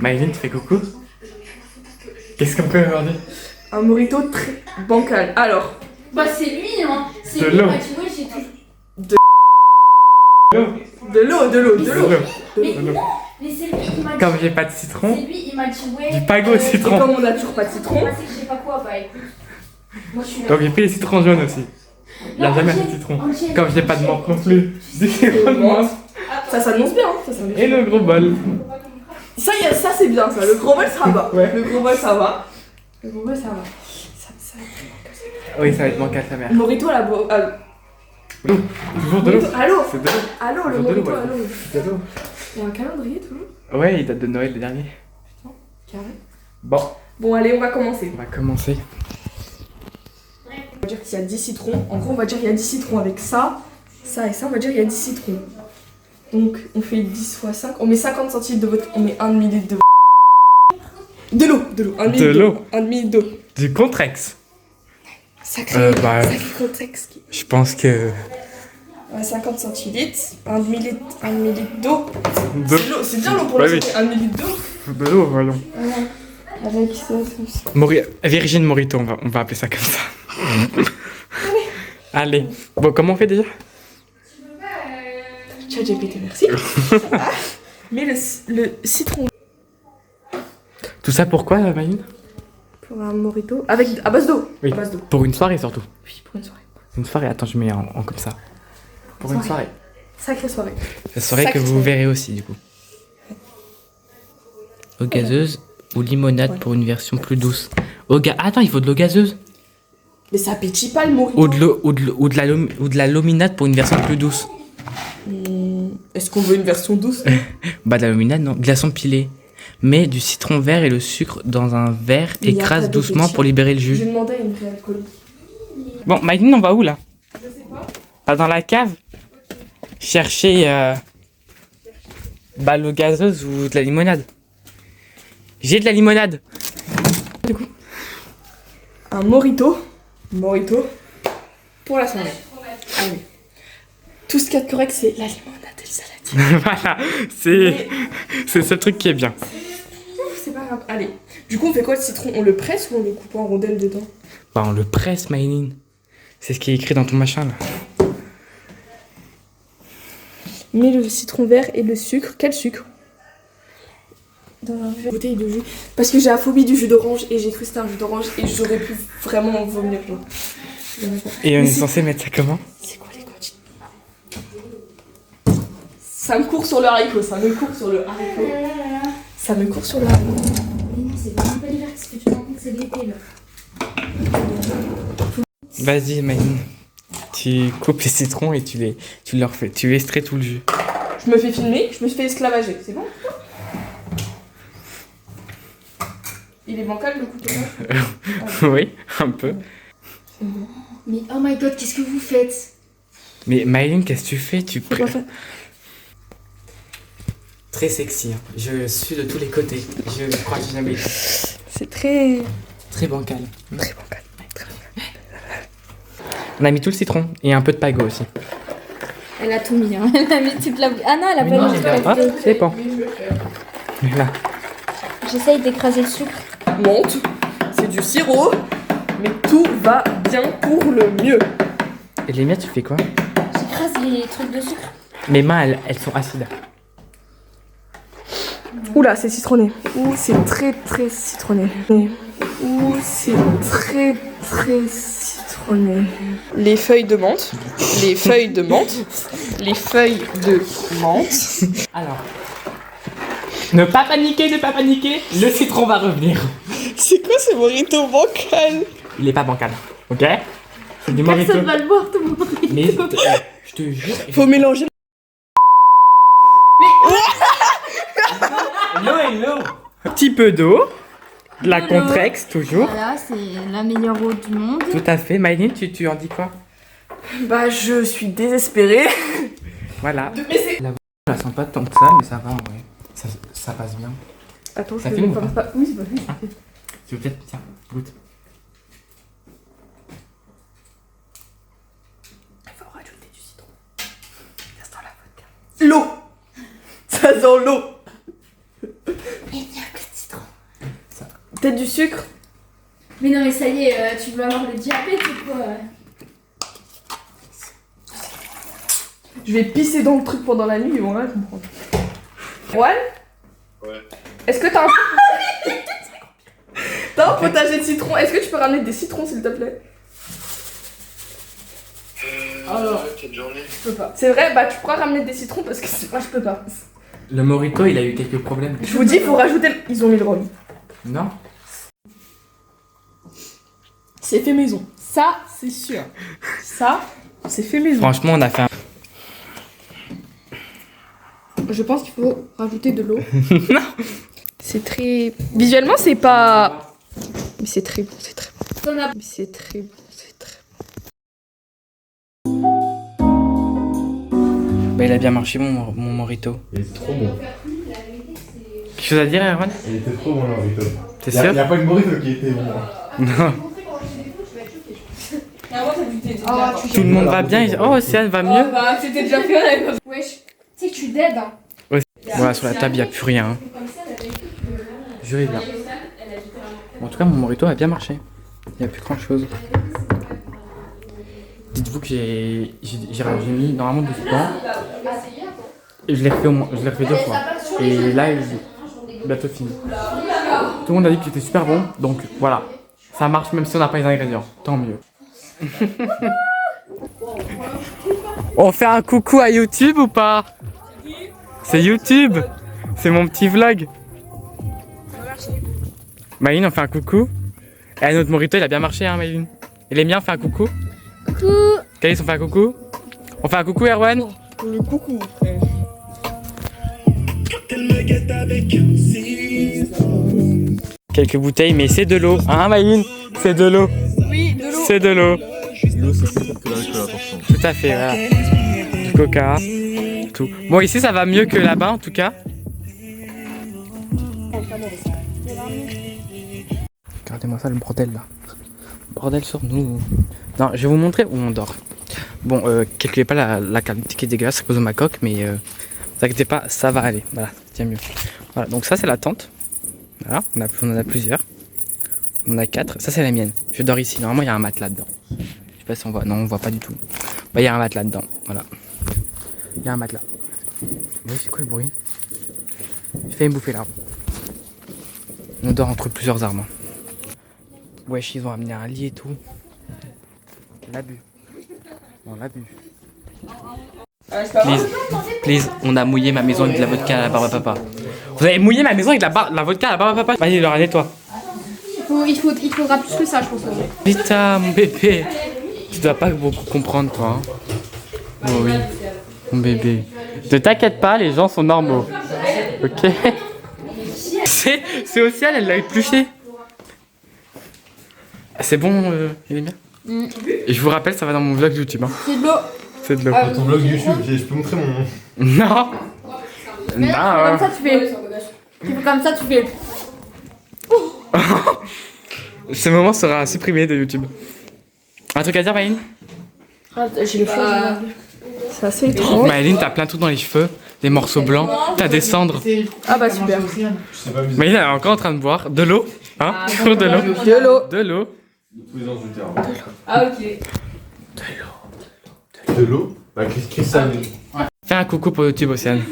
Maëline, tu fais coucou? Qu'est-ce qu'on peut demander? Un mojito très bancal. Alors. Bah c'est lui hein. C'est De lui, l'eau. bah, tu vois j'ai tout. De l'eau. Mais non, mais c'est lui il m'a dit. Comme j'ai pas de citron, C'est lui il m'a dit ouais. du pago au Et citron. comme on n'a toujours pas de citron. Ah, c'est que je sais pas quoi, bah écoute. Moi je suis là. Donc j'ai pris les citrons jaunes aussi. Il y a Non, jamais Angèle, de citron. Angèle, Comme j'ai pas de menthe non plus. Tu Du sirop de menthe. Ça s'annonce bien. Ça s'annonce Et bien. le gros bol. Ça c'est bien ça. Le gros bol ça va. Ouais. Le gros bol ça va. Le gros bol ça va. Oui, ça va être bancal sa mère. Mojito à la Toujours de l'eau. Allô. C'est de l'eau. Allô le Toujours de l'eau, mojito ouais. allô. De l'eau. Il y a un calendrier toujours. Ouais, il date de Noël le dernier. Carré. Bon, Bon allez on va commencer. on va commencer. On va dire qu'il y a 10 citrons. En gros on va dire qu'il y a 10 citrons avec ça. Ça et ça on va dire qu'il y a 10 citrons. Donc on fait 10 fois 5. On met 50 centilitres de vodka. On met 1 demi-litre de de l'eau. 1 De l'eau. 1 demi-litre d'eau. Du Contrex. Sacré Bah, contexte. je pense que... 50 centilitres, 1 demi-litre d'eau. De, C'est bien l'eau pour Bah la oui. santé, 1 demi-litre d'eau. de l'eau, voyons. Avec ça, comme ça. Virgin Morito, on va appeler ça comme ça. Allez. Bon, comment on fait déjà? ChatGPT, merci. Mais le citron Tout ça pourquoi, Maïne? pour un mojito avec à base d'eau. Oui. À base d'eau. Pour une soirée surtout. Oui, pour une soirée. Une soirée, attends, je mets en comme ça. Pour une soirée. Sacrée soirée. La soirée Sacrée que vous soirée. verrez aussi, du coup. Eau gazeuse ou limonade Ouais. pour une version plus douce. Attends, il faut de l'eau gazeuse. Mais ça pétille pas le mojito. Ou de la lominade pour une version plus douce. Est-ce qu'on veut une version douce? Bah, de la lominade, non. Glaçon pilé. Mets du citron vert et le sucre dans un verre, Il y a pas écrase de doucement petit. pour libérer le Je jus. demandais à une réalcoolique. Bon, Maïline, on va où là? Je sais pas. Ah, dans la cave? Chercher bah, l'eau gazeuse ou de la limonade. J'ai de la limonade. Du coup, un mojito pour la soirée. Ah oui. Tout ce qu'il y a de correct, c'est la limonade et le saladier. Voilà, Mais- c'est le seul truc qui est bien. C'est pas grave. Allez. Du coup, on fait quoi le citron? On le presse ou on le coupe en rondelles dedans? Bah, on le presse, Maïline. C'est ce qui est écrit dans ton machin là. Mets le citron vert et le sucre. Quel sucre? Dans une bouteille de jus. Parce que j'ai la phobie du jus d'orange et j'ai cru que c'était un jus d'orange et j'aurais pu vraiment vomir. Genre. Et on Mais est censé mettre ça comment? C'est quoi les quantités? Ça me court sur le haricot. Ça me court sur le haricot. Ça me court sur le haricot. Mais non, c'est vraiment pas l'hiver, parce que tu te rends compte que c'est l'été là. Vas-y, Maïline. Tu coupes les citrons et tu extrais tout le jus. Je me fais filmer, je me fais esclavager. C'est bon? Il est bancal le couteau? Oui, un peu. C'est bon. Mais oh my god, qu'est-ce que vous faites? Mais Maïline, qu'est-ce que tu fais? C'est quoi ça? Très sexy. Hein. Je suis de tous les côtés. Je crois que j'ai jamais été. C'est très... Très bancal. Très bancal. On a mis tout le citron et un peu de pago aussi. Elle a tout mis, hein. Elle a mis toute la. Ah non, elle a Mais pas non, mis toute regarde la pas, bouteille. c'est bon. Là. J'essaye d'écraser le sucre. Monte, c'est du sirop, mais tout va bien pour le mieux. Et les miennes, tu fais quoi? J'écrase les trucs de sucre. Mes mains, elles sont acides. Oula, c'est citronné. Ouh, c'est très très citronné. Ouh, c'est très très citronné. Les feuilles de menthe. Les feuilles de menthe. Les feuilles de menthe. Alors. Ne pas paniquer, le citron va revenir. C'est quoi ce mojito bancal? Il est pas bancal, ok? C'est du mojito. Personne va le boire, tout le monde. Mais je te jure. Faut mélanger. Hello. Un petit peu d'eau. De la Hello. Contrex, toujours. Voilà, c'est la meilleure eau du monde. Tout à fait. Maïline, tu en dis quoi? Bah, je suis désespérée. Voilà. Mais c'est... Je la sens pas tant que ça, mais ça va en vrai. Ça passe bien. Attends, Ça je filme ou pense pas pas. Oui, c'est pas fait. Tu veux peut-être. Tiens, goûte. Il faut rajouter du citron. Ça sent la vodka. L'eau. Ça sent l'eau. Il n'y a que mettre du sucre? Mais non, mais ça y est, tu veux avoir le diabète ou quoi? Je vais pisser dans le truc pendant la nuit, ils vont rien comprendre. Juan? Ouais. Est-ce que t'as un... T'as un potager de citron? Est-ce que tu peux ramener des citrons s'il te plaît? Alors, quelle journée? je peux pas. C'est vrai, bah tu pourras ramener des citrons parce que moi je peux pas. Le Morito, il a eu quelques problèmes. Je vous dis, faut rajouter... Ils ont mis le rhum. Non? C'est fait maison. Ça, c'est sûr. Ça, c'est fait maison. Franchement, on a fait un... Je pense qu'il faut rajouter de l'eau. Non. C'est très... Visuellement, c'est pas... Mais c'est très bon, c'est très bon. T'en as... Mais c'est très bon, c'est très Bah, il a bien marché, mon Morito. Il était trop bon. Quelque chose à dire, Erwan? Il était trop bon, le Morito. T'es Il sûr? n'y a pas que Morito qui était bon. Non. Tout le monde va bien. Oh, Océane va mieux. bah, c'était déjà fait. Wesh, tu sais que tu dead, hein. Voilà, sur la table, il n'y a plus rien. Hein. Jurez bien. Bon, en tout cas, mon Morito a bien marché. Il n'y a plus grand chose. Dites-vous que j'ai mis normalement du temps. Et je l'ai refait je l'ai refait 2 fois. Et là, il est bientôt fini. Tout le monde a dit que c'était super bon. Donc voilà. Ça marche même si on n'a pas les ingrédients. Tant mieux. On fait un coucou à YouTube ou pas? C'est YouTube. C'est mon petit vlog. Maïline, on fait un coucou. Et notre Morito, il a bien marché, hein, Maïline. Et les miens, on fait un coucou. Coucou. Calice, on fait un coucou. On fait un coucou, Erwan. Le coucou. Quelques bouteilles, mais c'est de l'eau. Hein, Maïline? C'est de l'eau. Oui, de l'eau. C'est de l'eau. L'eau, c'est plus que l'alcool, attention. Tout à fait, voilà. Du coca. Tout. Bon, ici, ça va mieux que là-bas, en tout cas. Regardez-moi ça, le bordel, là. Bordel sur nous. Non, je vais vous montrer où on dort. Bon, calculez pas la qualité qui est dégueulasse à cause de ma coque, mais ne vous inquiétez pas, ça va aller. Voilà, tiens mieux. Voilà, donc ça, c'est la tente. Voilà, on en a plusieurs. On en a 4. Ça, c'est la mienne. Je dors ici. Normalement, il y a un matelas dedans. Je sais pas si on voit. Non, on voit pas du tout. Bah, il y a un matelas dedans. Voilà. Il y a un matelas. Oui, c'est quoi le bruit? J'ai failli me bouffer l'arbre. On dort entre plusieurs arbres. Wesh, ils ont amené un lit et tout. L'abus. On l'a bu. Please, on a mouillé ma maison avec de la vodka à la barbe à papa. Vous avez mouillé ma maison avec la vodka à la barbe à papa? Vas-y, Laura, nettoie. Il faudra plus que ça, je pense. Putain, mon bébé. Tu dois pas beaucoup comprendre, toi. Hein. Oh oui, mon bébé. Ne t'inquiète pas, les gens sont normaux. Ok. C'est Océane, elle l'a épluché. C'est bon, il est bien. Et je vous rappelle, ça va dans mon vlog YouTube. Hein. C'est de l'eau. C'est de l'eau. Ton vlog YouTube, je peux montrer mon. Non. Comme ça, tu fais. Comme ça, tu fais. Ce moment sera supprimé de YouTube. Un truc à dire, Maïline? J'ai le choix. C'est assez étrange. Maïline, t'as plein de trucs dans les cheveux, des morceaux blancs, t'as des cendres. Ah bah super. Je sais pas, mais Maïline, elle est encore en train de boire de l'eau. Hein? Toujours de l'eau. De l'eau. De l'eau. tous les ans du terme. Ah ok. De l'eau? Bah, Christian. Fais un coucou pour YouTube, Océane.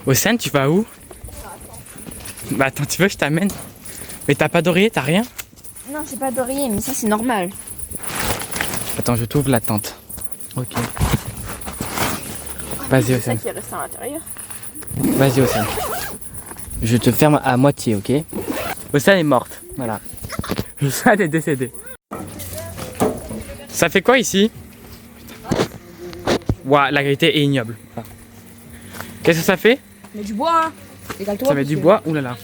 Océane, tu vas où? Bah attends, tu veux que je t'amène? Mais t'as pas d'oreiller, t'as rien? Non, j'ai pas d'oreiller, mais ça, c'est normal. Attends, je t'ouvre la tente. Ok. Vas-y, Océane. Qui est resté à l'intérieur. Vas-y, Océane. Je te ferme à moitié, ok? Océane est morte, voilà. Océane est décédée. Ça fait quoi ici? Ouah, la qualité est ignoble. Qu'est-ce que ça fait? Mais du bois, hein. Ça met du bois? Oulala.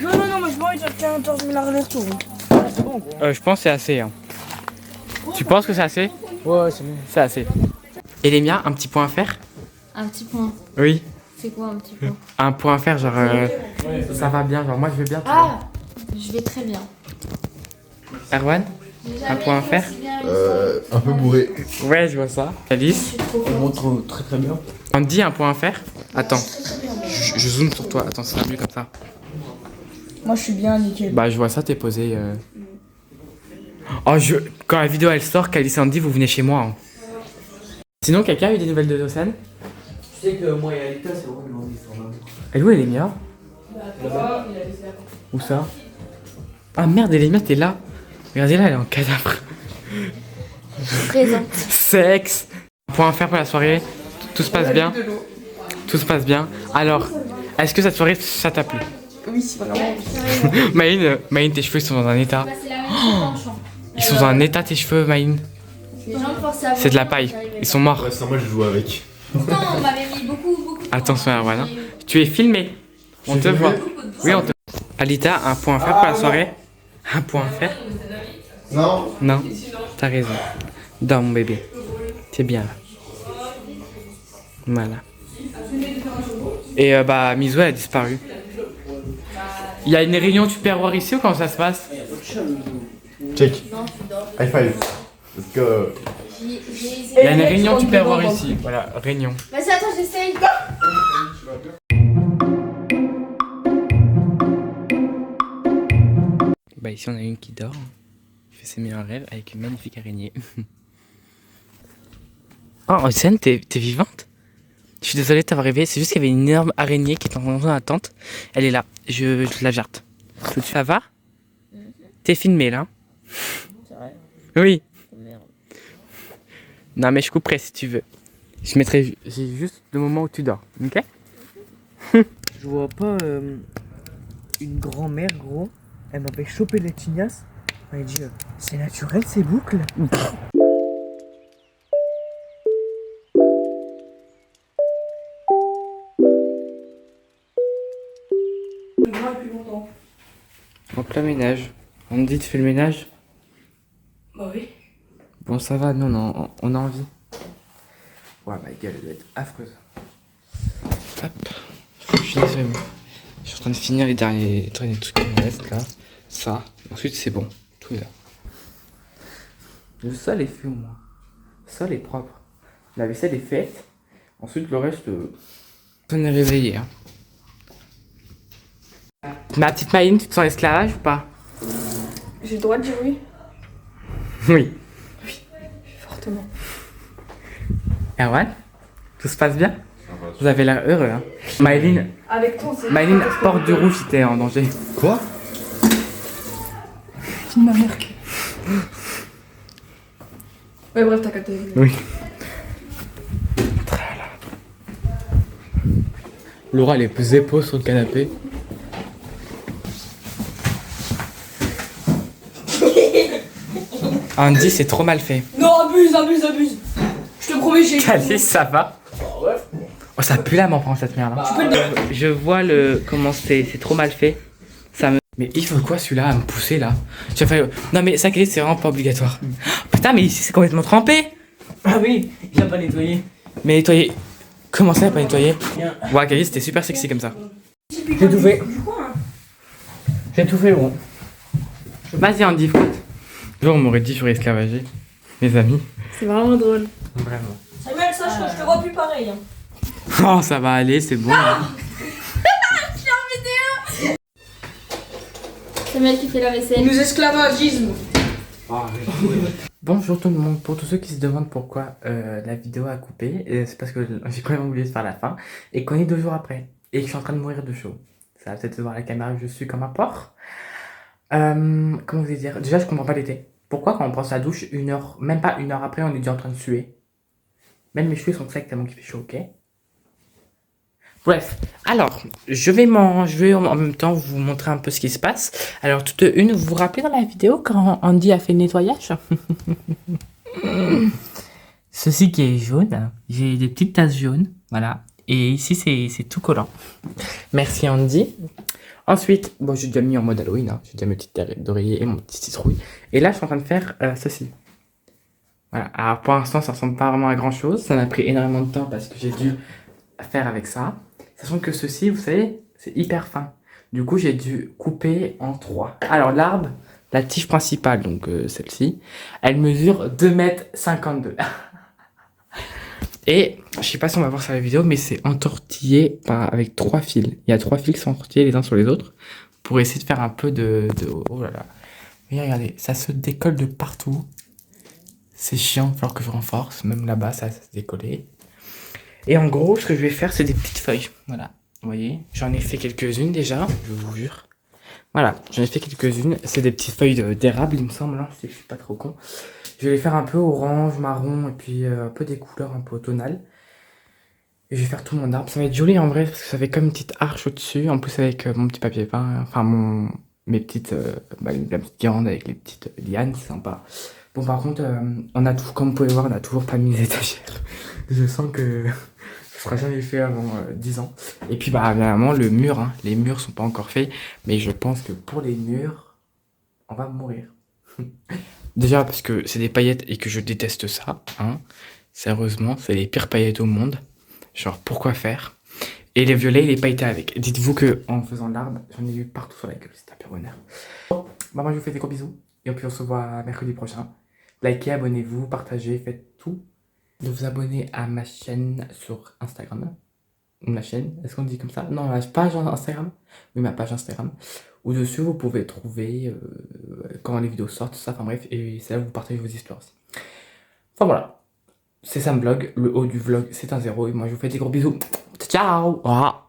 Non, moi je bois, il a 14 000 allers-retours. C'est bon quoi. Je pense que c'est assez. Hein. Tu penses que c'est assez? Ouais, c'est bon. C'est assez. Et les miens, un petit point à faire? Un petit point. Oui. C'est quoi un petit point? Un point à faire, genre ça va bien, genre moi je vais bien. Ah, je vais très bien. Erwan, un point à faire? Un peu bourré. Ouais, je vois ça. Alice, On montre très très bien. on te dit un point à faire? Attends, je zoome sur toi. Attends, ça sera mieux comme ça. Moi, je suis bien nickel. Bah, je vois ça, t'es posé. Oh, quand la vidéo elle sort, Calice et Andy, vous venez chez moi. Hein. Sinon, quelqu'un a eu des nouvelles de Océane? Tu sais que moi et Alita, c'est vraiment une grande histoire d'amour. Elle est où, Elémia? Où ça? Ah merde, Elémia, t'es là. Regardez-la, elle est en cadavre. Présente. Sexe. Point faire pour la soirée. Tout se passe bien. Tout se passe bien. Alors, est-ce que cette soirée, ça t'a plu? Oui, c'est vraiment. Maïne, tes cheveux ils sont dans un état. Bah, c'est la même chose dans le champ. Ils sont dans un état, tes cheveux, Maïne. Les gens pensaient à C'est de la paille. Ils sont morts. Ouais, ça, moi je joue avec. Pourtant, on m'avait mis beaucoup de Attention, temps. voilà. Tu es filmé. On te voit. Oui, on te. Alita, un point à faire pour la soirée? Un point à faire? Non. Non, t'as raison. Dors, mon bébé. C'est bien là. Voilà. Et bah, Mizou, elle a disparu. Il y a une réunion tupperware ici ou comment ça se passe? Check. High five. Let's go. Il y a une réunion tupperware ici. Voilà, réunion. Vas-y, attends, j'essaye. Bah ici on a une qui dort, qui fait ses meilleurs rêves avec une magnifique araignée. Oh Océane, t'es vivante? Je suis désolé de t'avoir réveillé, c'est juste qu'il y avait une énorme araignée qui est en attente. Elle est là, je te la jarte. Ça va? T'es filmé là? C'est vrai. Oui. Merde. Non mais je couperai si tu veux. Je mettrai juste le moment où tu dors, ok? Je vois pas une grand-mère, gros. Elle m'avait chopé les tignasses. Elle m'a dit c'est naturel ces boucles? Donc le ménage. On me dit de faire le ménage? Bah oui. Bon ça va, non, on a envie. Ouais, ma gueule, elle doit être affreuse. Hop, je suis désolé. Je suis en train de finir les derniers trucs qui me restent là. Ça, ensuite c'est bon, tout est là. Le sol est fait au moins. Le sol est propre. La vaisselle est faite. Ensuite le reste, on est réveillé. Hein. Ma petite Maïne, tu te sens esclavage ou pas? J'ai le droit de dire oui. Oui. Fortement. Erwan, tout se passe bien? Vous avez l'air heureux, hein? Maïline, Avec toi, c'est. Maïline, porte du rouge si t'es en danger. Quoi? Fille de ma mère. Ouais, bref, t'as capté. Oui. Laura, elle est posée sur le canapé. Andy, c'est trop mal fait. Non, abuse. Je te promets, j'ai. Calice, ça va? Oh, ça pue la mort prendre cette merde là. Je vois comment c'est trop mal fait. Ça me. Mais il faut quoi celui-là à me pousser là? J'ai fait. Non mais ça, Calice, c'est vraiment pas obligatoire. Putain, mais ici c'est complètement trempé. Ah oui, il a pas nettoyé. Mais nettoyer. Comment ça, pas nettoyer? Bien. Ouais, Calice, c'était super sexy comme ça. J'ai tout fait. J'ai tout fait, gros. Vas-y, Andy, frotte. On m'aurait dit j'aurais esclavagé, mes amis. C'est vraiment drôle. Vraiment. Samuel, sache que je te vois plus pareil. Hein. Oh, ça va aller, c'est bon. Hein. Samuel qui fait la vaisselle. Nous esclavagisme. Bonjour tout le monde. Pour tous ceux qui se demandent pourquoi la vidéo a coupé, c'est parce que j'ai quand même oublié de faire la fin et qu'on est 2 jours après et que je suis en train de mourir de chaud. Ça va peut-être se voir à la caméra que je suis comme un porc. Comment vous dire? Déjà, je comprends pas l'été. Pourquoi quand on prend sa douche, même pas une heure après, on est déjà en train de suer? Même mes cheveux sont secs tellement qu'il fait chaud, ok? Bref, alors, je vais en même temps vous montrer un peu ce qui se passe. Alors, toute une, vous vous rappelez dans la vidéo quand Andy a fait le nettoyage? Ceci qui est jaune, j'ai des petites tasses jaunes, voilà. Et ici, c'est tout collant. Merci Andy. Ensuite, bon, j'ai déjà mis en mode Halloween, hein. J'ai déjà mes petites d'oreiller et mon petit citrouille. Et là, je suis en train de faire ceci. Voilà, alors pour l'instant, ça ressemble pas vraiment à grand chose. Ça m'a pris énormément de temps parce que j'ai dû faire avec ça. Sachant que ceci, vous savez, c'est hyper fin. Du coup, j'ai dû couper en 3. Alors, l'arbre, la tige principale, donc celle-ci, elle mesure 2,52 m. Et je sais pas si on va voir sur la vidéo, mais c'est entortillé avec 3 fils. Il y a 3 fils qui sont entortillés les uns sur les autres pour essayer de faire un peu oh là là. Mais regardez, ça se décolle de partout. C'est chiant, il va falloir que je renforce. Même là-bas, ça se décoller. Et en gros, ce que je vais faire, c'est des petites feuilles. Voilà, vous voyez, j'en ai fait quelques-unes déjà, je vous jure. Voilà, j'en ai fait quelques-unes. C'est des petites feuilles d'érable, il me semble, hein, si je suis pas trop con. Je vais les faire un peu orange, marron, et puis un peu des couleurs un peu automnales. Et je vais faire tout mon arbre. Ça va être joli en vrai, parce que ça fait comme une petite arche au-dessus. En plus avec mon petit papier peint, enfin mes petites, la petite guirlande avec les petites lianes, c'est sympa. Bon par contre, on a tout, comme vous pouvez voir, on n'a toujours pas mis les étagères. Je sens que ce sera jamais fait avant 10 ans. Et puis bah évidemment le mur, hein. Les murs sont pas encore faits, mais je pense que pour les murs, on va mourir. Déjà parce que c'est des paillettes et que je déteste ça, hein. Sérieusement, c'est les pires paillettes au monde. Genre pourquoi faire? Et les violets, il est pailleté avec. Dites-vous que en faisant l'arbre, j'en ai eu partout sur la gueule, c'était un pur bonheur. Bon, bah moi je vous fais des gros bisous. Et puis on se voit mercredi prochain. Likez, abonnez-vous, partagez, faites tout. De vous abonner à ma chaîne sur Instagram. Ma chaîne, est-ce qu'on dit comme ça? Non, ma page Instagram. Oui, ma page Instagram. Où dessus, vous pouvez trouver quand les vidéos sortent, tout ça. Enfin bref, et c'est là où vous partagez vos histoires aussi. Enfin voilà. C'est Sam Vlog. Le haut du vlog, c'est un 0. Et moi, je vous fais des gros bisous. Ciao! Ah.